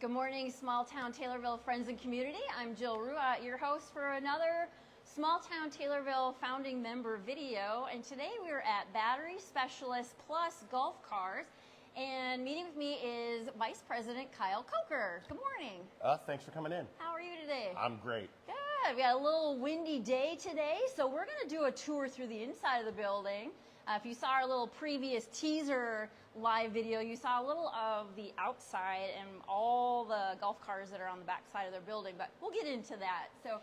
Good morning, small town Taylorville friends and community. I'm Jill Ruat, your host for another Small Town Taylorville founding member video. And today we're at Battery Specialist Plus Golf Cars. And meeting with me is Vice President Kyle Coker. Good morning. Thanks for coming in. How are you today? I'm great. Good. We got a little windy day today, so we're going to do a tour through the inside of the building. If you saw our little previous teaser live video, you saw a little of the outside and all the golf cars that are on the back side of their building, but we'll get into that. So,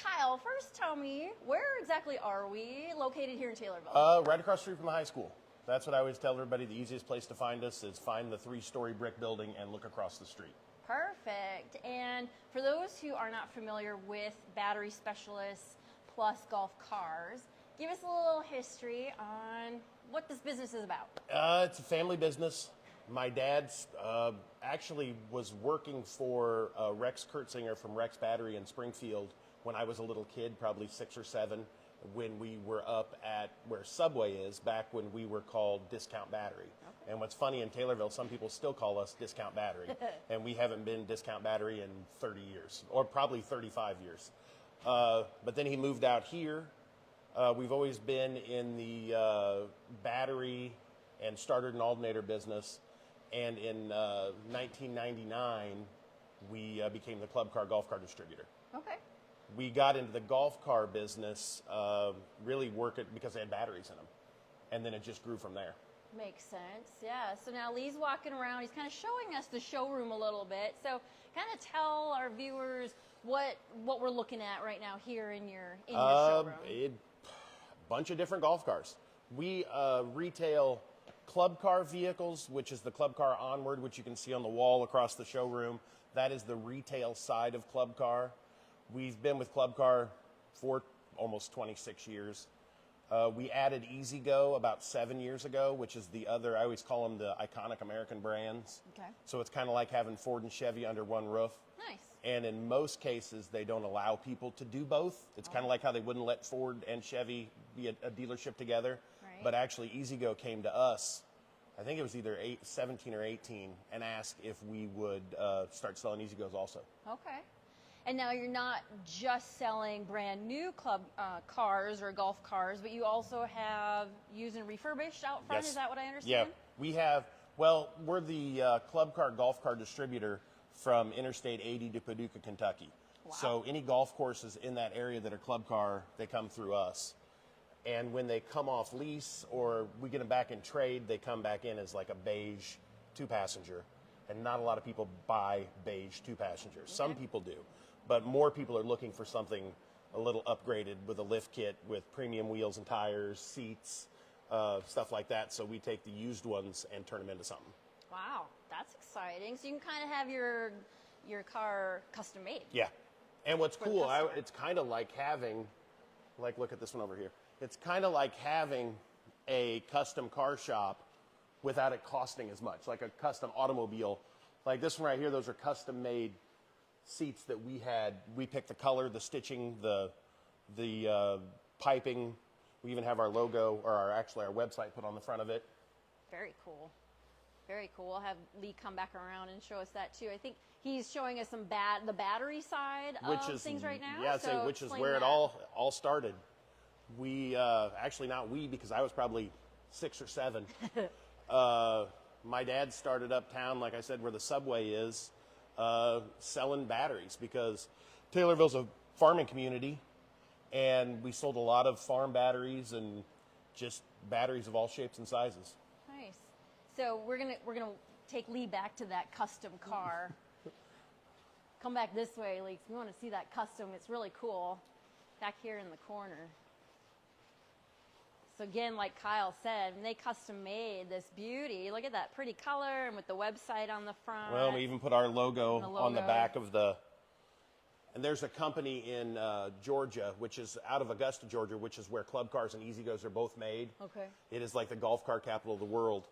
Kyle, first tell me, where exactly are we located here in Taylorville? Right across the street from the high school. That's what I always tell everybody. The easiest place to find us is find the 3-story brick building and look across the street. Perfect. And for those who are not familiar with Battery Specialists Plus Golf Cars, give us a little history on what this business is about. It's a family business. My dad actually was working for Rex Kurtzinger from Rex Battery in Springfield when I was a little kid, probably 6 or 7, when we were up at where Subway is, back when we were called Discount Battery. Okay. And what's funny, in Taylorville, some people still call us Discount Battery, and we haven't been Discount Battery in 30 years, or probably 35 years. But then he moved out here. We've always been in the battery and started an alternator business. And in 1999, we became the Club Car Golf Car distributor. Okay. We got into the golf car business, really because they had batteries in them. And then it just grew from there. Makes sense, yeah. So now Lee's walking around. He's kind of showing us the showroom a little bit. So kind of tell our viewers what we're looking at right now here in your showroom. Bunch of different golf cars. We retail club car vehicles, which is the Club Car Onward, which you can see on the wall across the showroom. That is the retail side of Club Car. We've been with Club Car for almost 26 years. We added E-Z-GO about 7 years ago, which is the other, I always call them the iconic American brands. Okay. So it's kind of like having Ford and Chevy under one roof. Nice. And in most cases, they don't allow people to do both. It's kind of like how they wouldn't let Ford and Chevy be a dealership together. Right. But actually, E-Z-GO came to us, I think it was either 17 or 18, and asked if we would start selling E-Z-GOs also. Okay. And now you're not just selling brand new club cars or golf cars, but you also have used and refurbished out front. Yes. Is that what I understand? Yeah, we have. Well, we're the Club Car Golf Car distributor from Interstate 80 to Paducah, Kentucky. Wow. So any golf courses in that area that are Club Car, they come through us. And when they come off lease or we get them back in trade, they come back in as like a beige 2-passenger. And not a lot of people buy beige 2-passengers. Okay. Some people do. But more people are looking for something a little upgraded with a lift kit with premium wheels and tires, seats, stuff like that. So we take the used ones and turn them into something. Wow, that's exciting. So you can kind of have your car custom made. Yeah. And what's cool, it's kind of like having, look at this one over here. It's kind of like having a custom car shop without it costing as much, like a custom automobile. Like this one right here, those are custom made seats that we had. We picked the color, the stitching, the piping. We even have our logo, or our website put on the front of it. Very cool. Very cool. I'll have Lee come back around and show us that too. I think he's showing us the battery side of things right now. Yeah, so which is where it all started. We actually not we, because I was probably 6 or 7. My dad started uptown, like I said, where the Subway is, selling batteries, because Taylorville's a farming community, and we sold a lot of farm batteries and just batteries of all shapes and sizes. Nice. So we're gonna take Lee back to that custom car. Come back this way, Lee. We want to see that custom. It's really cool. Back here in the corner. So again, like Kyle said, when they custom made this beauty, look at that pretty color and with the website on the front. Well, we even put our logo on the back of and there's a company in Georgia, which is out of Augusta, Georgia, which is where Club Cars and E-Z-GOs are both made. Okay. It is like the golf car capital of the world.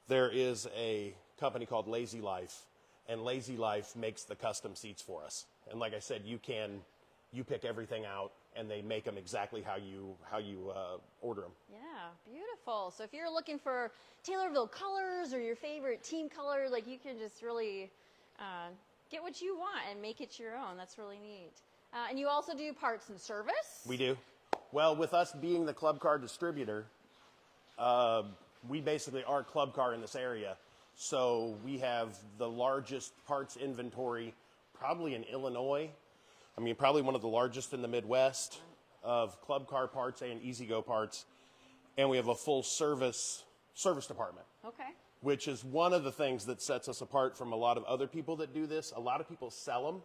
There is a company called Lazy Life, and Lazy Life makes the custom seats for us. And like I said, you pick everything out, and they make them exactly how you order them. Yeah, beautiful. So if you're looking for Taylorville colors or your favorite team color, like you can just really get what you want and make it your own. That's really neat. And you also do parts and service. We do. Well, with us being the Club Car distributor, we basically are Club Car in this area. So we have the largest parts inventory probably in Illinois. I mean, probably one of the largest in the Midwest of Club Car parts and E-Z-Go parts. And we have a full service department. Okay. Which is one of the things that sets us apart from a lot of other people that do this. A lot of people sell them,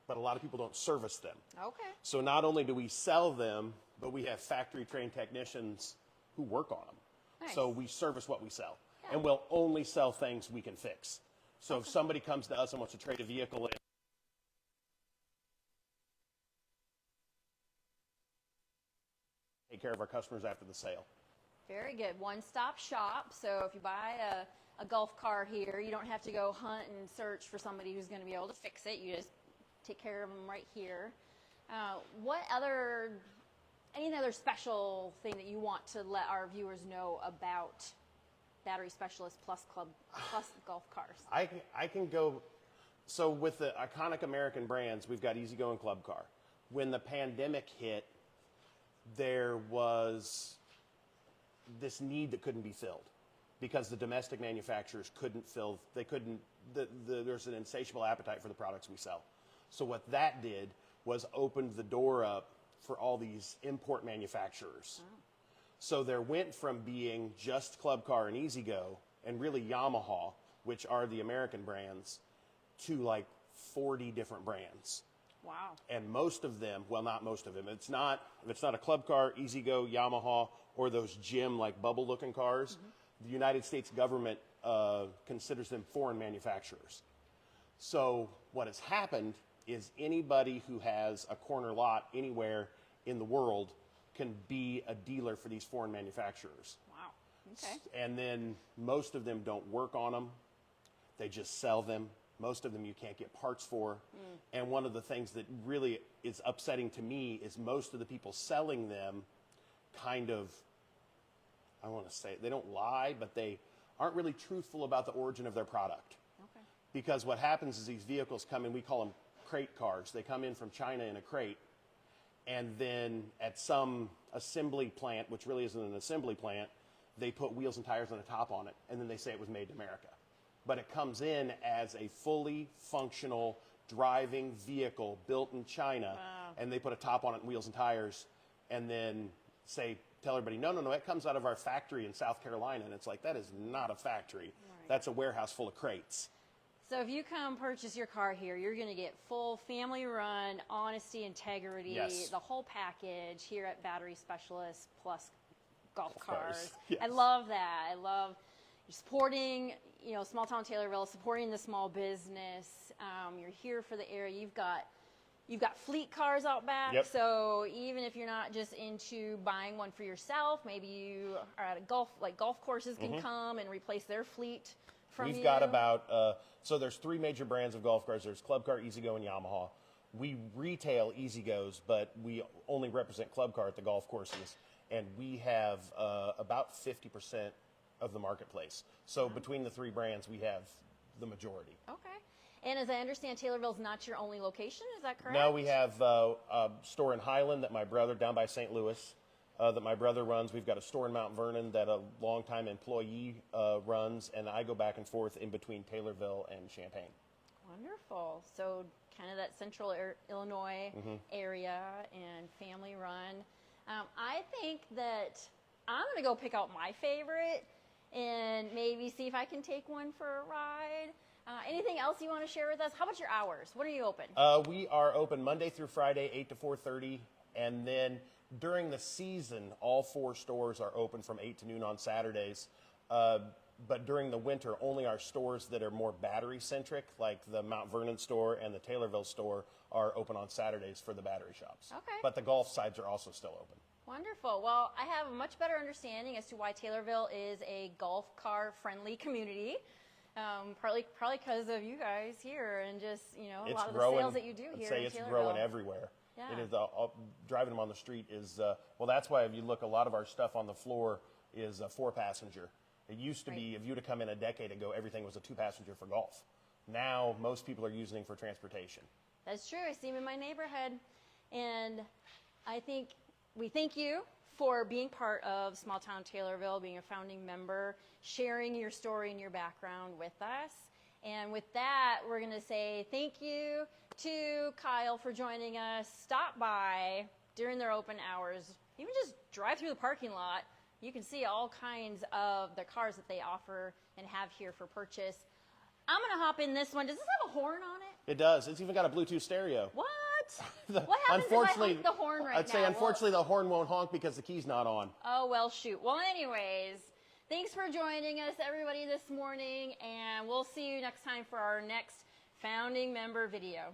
but a lot of people don't service them. Okay. So not only do we sell them, but we have factory-trained technicians who work on them. Nice. So we service what we sell. Yeah. And we'll only sell things we can fix. So if somebody comes to us and wants to trade a vehicle in, take care of our customers after the sale. Very good. One-stop shop. So if you buy a golf car here, you don't have to go hunt and search for somebody who's going to be able to fix it. You just take care of them right here. Any other special thing that you want to let our viewers know about Battery Specialist plus golf cars? I can go. So with the iconic American brands, we've got E-Z-Go and Club Car. When the pandemic hit, there was this need that couldn't be filled because the domestic manufacturers couldn't fill. They couldn't. There's an insatiable appetite for the products we sell. So what that did was opened the door up for all these import manufacturers. Oh. So there went from being just Club Car and E-Z-Go and really Yamaha, which are the American brands, to like 40 different brands. Wow. And most of them, well, not most of them. If it's not a Club Car, E-Z-Go, Yamaha, or those gym like bubble looking cars, the United States government considers them foreign manufacturers. So what has happened is anybody who has a corner lot anywhere in the world can be a dealer for these foreign manufacturers. Wow. Okay. And then most of them don't work on them. They just sell them. Most of them you can't get parts for. And one of the things that really is upsetting to me is most of the people selling them kind of, I want to say, they don't lie, but they aren't really truthful about the origin of their product. Okay. Because what happens is these vehicles come in, we call them crate cars. They come in from China in a crate, and then at some assembly plant, which really isn't an assembly plant, they put wheels and tires and a top on it, and then they say it was made in America. But it comes in as a fully functional driving vehicle built in China, and they put a top on it and wheels and tires, and then tell everybody, no, it comes out of our factory in South Carolina. And it's like, that is not a factory. Right. That's a warehouse full of crates. So if you come purchase your car here, you're going to get full family run, honesty, integrity, yes. the whole package here at Battery Specialist plus golf cars. Yes. I love that. I love supporting, small town Taylorville, supporting the small business. You're here for the area. You've got fleet cars out back. Yep. So even if you're not just into buying one for yourself, maybe you are at a golf courses can come and replace their fleet from you. We've got about, so there's 3 major brands of golf cars. There's Club Car, E-Z-Go, and Yamaha. We retail E-Z-Gos, but we only represent Club Car at the golf courses. And we have about 50% of the marketplace. So between the 3 brands, we have the majority. Okay. And as I understand, Taylorville's not your only location. Is that correct? No, we have a store in Highland that my brother, down by St. Louis, that my brother runs. We've got a store in Mount Vernon that a longtime employee runs, and I go back and forth in between Taylorville and Champaign. Wonderful. So kind of that central Illinois area and family run. I think that I'm going to go pick out my favorite and maybe see if I can take one for a ride. Anything else you want to share with us? How about your hours? When are you open? We are open Monday through Friday, 8 to 4:30, and then during the season, all 4 stores are open from 8 to noon on Saturdays. But during the winter, only our stores that are more battery-centric, like the Mount Vernon store and the Taylorville store, are open on Saturdays for the battery shops. Okay. But the golf sides are also still open. Wonderful. Well, I have a much better understanding as to why Taylorville is a golf car-friendly community. Probably because of you guys here and just, a lot of the sales that you do here in it's Taylorville. growing everywhere. Yeah. It is, driving them on the street is, that's why if you look, a lot of our stuff on the floor is a 4-passenger. It used to be, if you were to come in a decade ago, everything was a 2-passenger for golf. now most people are using for transportation. That's true. I see them in my neighborhood. And I think we thank you for being part of Small Town Taylorville, being a founding member, sharing your story and your background with us. And with that, we're going to say thank you to Kyle for joining us. Stop by during their open hours. Even just drive through the parking lot. You can see all kinds of the cars that they offer and have here for purchase. I'm going to hop in this one. Does this have a horn on it? It does. It's even got a Bluetooth stereo. What? What happens if I honk the horn right now? I'd say unfortunately the horn won't honk because the key's not on. Oh, well, shoot. Well, anyways, thanks for joining us, everybody, this morning, and we'll see you next time for our next founding member video.